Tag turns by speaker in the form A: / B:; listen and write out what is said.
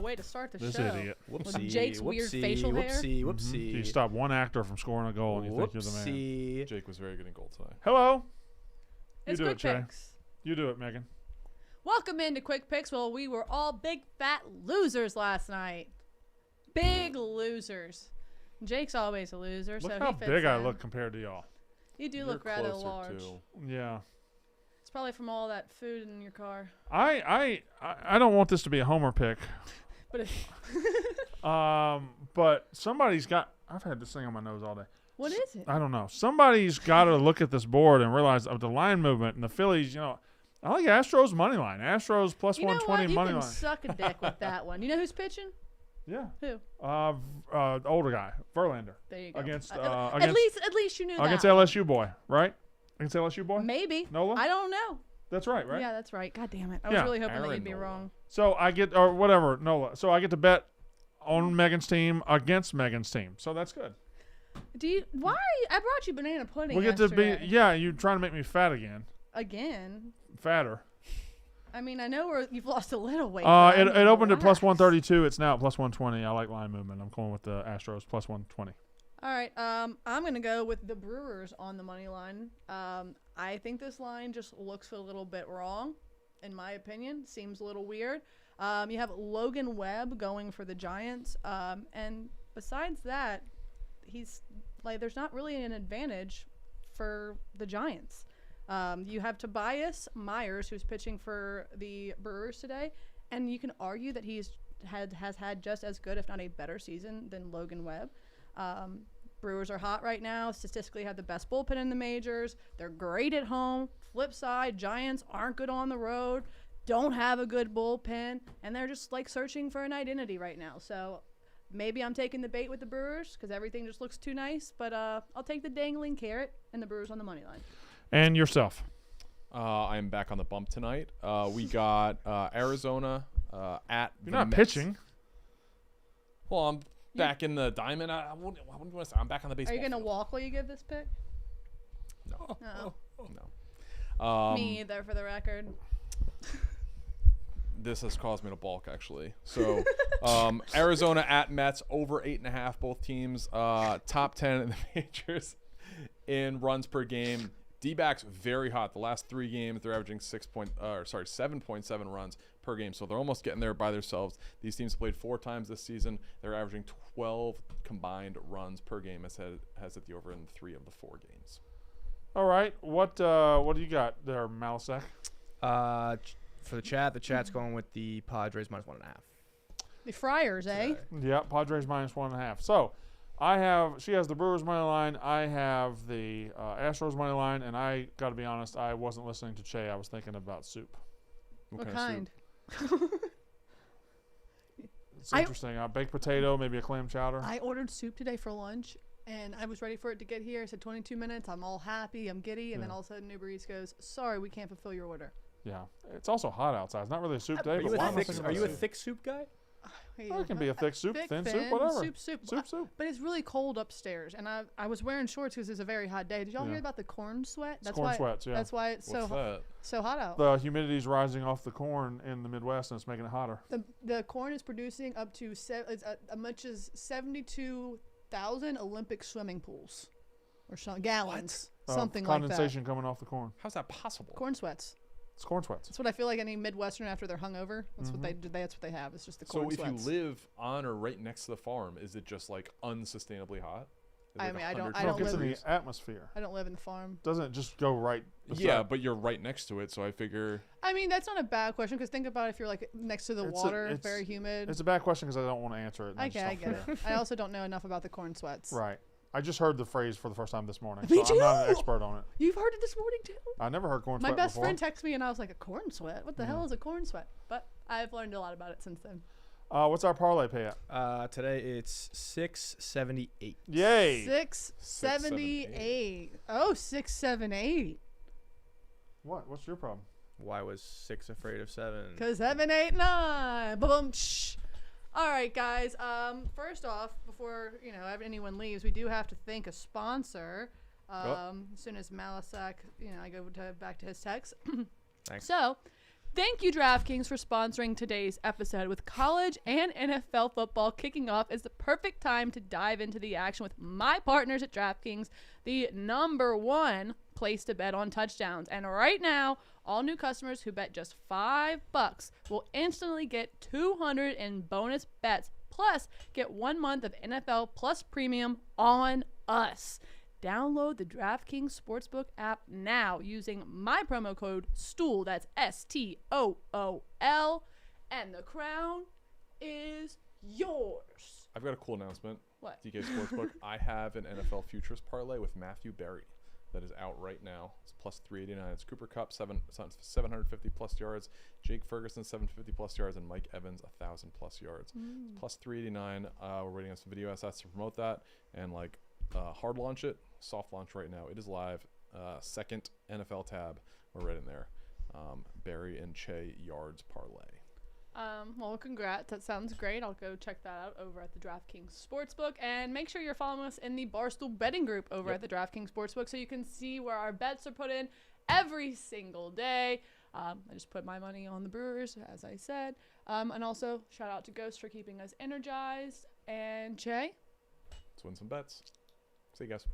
A: way to start the
B: This
A: show.
B: idiot.
A: With Jake's weird facial hair.
C: Whoopsie.
B: You stop one actor from scoring a goal, and you think you're the man.
C: Jake was very good in goal today.
B: Hello. You
A: It's
B: do
A: Quick
B: it, Jay.
A: Picks.
B: You do it, Megan.
A: Welcome into Quick Picks. Well, we were all big fat losers last night. Big losers. Jake's always a loser,
B: Look
A: so
B: how
A: he fits
B: big I
A: in.
B: look compared to y'all.
A: You do
C: You're
A: look rather
C: closer,
A: large.
C: too.
B: Yeah.
A: It's probably from all that food in your car.
B: I don't want this to be a homer pick.
A: But
B: But somebody's got. I've had this thing on my nose all day.
A: what is it?
B: I don't know. Somebody's got to look at this board and realize of the line movement and the Phillies. I like Astros money line. Astros plus
A: You know
B: 120
A: what? You
B: money
A: can
B: line.
A: suck a dick with that one. You know who's pitching?
B: Yeah.
A: Who?
B: Older guy, Verlander.
A: There you go.
B: Against
A: at least you knew
B: against
A: that.
B: LSU boy, right? Against LSU boy.
A: Maybe.
B: Nola.
A: I don't know.
B: That's right, right?
A: Yeah, that's right. God damn it. I was
B: Yeah.
A: really hoping that
C: Aaron
A: you'd be
C: Nola.
A: wrong.
B: So I get or whatever Nola. So I get to bet on Megan's team against Megan's team. So that's good.
A: Why? I brought you banana pudding
B: We get
A: yesterday.
B: to be. Yeah, you're trying to make me fat again.
A: Again?
B: Fatter.
A: I mean, I know you've lost a little weight.
B: It opened at plus 132. It's now at plus 120. I like line movement. I'm going with the Astros plus 120.
A: All right. I'm going to go with the Brewers on the money line. I think this line just looks a little bit wrong, in my opinion. Seems a little weird. You have Logan Webb going for the Giants. And besides that, there's not really an advantage for the Giants. You have Tobias Myers, who's pitching for the Brewers today, and you can argue that has had just as good, if not a better season than Logan Webb. Brewers are hot right now. Statistically, have the best bullpen in the majors. They're great at home. Flip side, Giants aren't good on the road, don't have a good bullpen, and they're just searching for an identity right now. So maybe I'm taking the bait with the Brewers because everything just looks too nice, but I'll take the dangling carrot and the Brewers on the money line.
B: And yourself.
C: I am back on the bump tonight. We got Arizona at
B: You're
C: the
B: not
C: Mets.
B: pitching.
C: Well, I'm back in the diamond. What do you want to say? I'm back on the baseball.
A: Are you going to
C: field.
A: walk while you give this pick?
C: No.
A: No. Me either, for the record.
C: This has caused me to balk, actually. So, Arizona at Mets, over 8.5, both teams. Top 10 in the majors in runs per game. D-backs very hot. The last 3 games, they're averaging 7.7 runs per game. So they're almost getting there by themselves. These teams played 4 times this season. They're averaging 12 combined runs per game. Has it the over in 3 of the 4 games.
B: All right. What do you got there, Malasek?
D: For the chat's going with the Padres minus 1.5.
A: The Friars, eh?
B: Yeah, Padres minus 1.5. So she has the Brewers money line. I have the Astros money line, and I got to be honest, I wasn't listening to Che. I was thinking about soup.
A: What kind?
B: It's interesting. Baked potato, maybe a clam chowder.
A: I ordered soup today for lunch, and I was ready for it to get here. I said 22 minutes. I'm all happy. I'm giddy. And then all of a sudden, Uber Eats goes, sorry, we can't fulfill your order.
B: Yeah. It's also hot outside. It's not really a soup day,
D: Are
B: but
D: you,
B: why
D: a
B: am I
D: thick,
B: thinking
D: are
B: about
D: you a
B: soup?
D: thick soup guy?
B: Well, it can be a thick soup,
A: thick,
B: thin soup,
A: thin,
B: whatever.
A: Soup.
B: Soup.
A: But it's really cold upstairs, and I was wearing shorts because it's a very hot day. Did y'all hear about the corn sweat?
B: It's corn sweats, yeah.
A: That's why it's
C: What's that?
A: so hot out.
B: The humidity's rising off the corn in the Midwest, and it's making it hotter.
A: The corn is producing up to as much as 72,000 Olympic swimming pools, or gallons, something like that.
B: Condensation coming off the corn.
C: How's that possible?
A: Corn sweats.
B: It's corn sweats.
A: That's what I feel like any Midwestern after they're hungover. That's what they do. That's what they have. It's just the corn
C: So if
A: sweats.
C: you live on or right next to the farm, is it just unsustainably hot? Is it
A: I mean, I don't
C: 100
B: No, it gets in
A: live-
B: the atmosphere.
A: I don't live in the farm.
B: Doesn't it just go right beside?
C: Yeah, but you're right next to it, so I figure.
A: I mean, that's not a bad question because think about if you're next to the water, very humid.
B: It's a bad question because I don't want to answer it.
A: I get it. I also don't know enough about the corn sweats.
B: Right. I just heard the phrase for the first time this morning.
A: Me
B: so I'm not an
A: too!
B: expert on it.
A: You've heard it this morning too?
B: I never heard corn
A: My
B: sweat
A: best
B: before.
A: friend texted me and I was like, a corn sweat? What the hell is a corn sweat? But I've learned a lot about it since then.
B: What's our parlay payout?
D: Today it's 678.
B: Yay!
A: 678. Oh, 678.
B: What? What's your problem?
D: Why was 6 afraid of 7?
A: Because 7, 8, 9. Boom. Shh. All right, guys. First off, before anyone leaves, we do have to thank a sponsor. As soon as Malasak, I go back to his text.
D: Thanks.
A: So, Thank you, DraftKings, for sponsoring today's episode. With college and NFL football kicking off, is the perfect time to dive into the action with my partners at DraftKings, the #1 place to bet on touchdowns. And right now, all new customers who bet just $5 will instantly get $200 in bonus bets, plus get 1 month of NFL Plus Premium on us. Download the DraftKings Sportsbook app now using my promo code STOOL. That's STOOL. And the crown is yours.
C: I've got a cool announcement.
A: What?
C: DK Sportsbook. I have an NFL futures parlay with Matthew Berry that is out right now. It's plus 389. It's Cooper Kupp, 750 plus yards. Jake Ferguson, 750 plus yards. And Mike Evans, 1,000 plus yards. It's plus 389. We're waiting on some video assets to promote that. And hard launch it, soft launch right now. It is live. Second NFL tab. We're right in there. Barry and Che yards parlay.
A: Well, congrats. That sounds great. I'll go check that out over at the DraftKings Sportsbook. And make sure you're following us in the Barstool betting group over at the DraftKings Sportsbook so you can see where our bets are put in every single day. I just put my money on the Brewers, as I said. And also, shout out to Ghost for keeping us energized. And Che?
C: Let's win some bets. See you guys.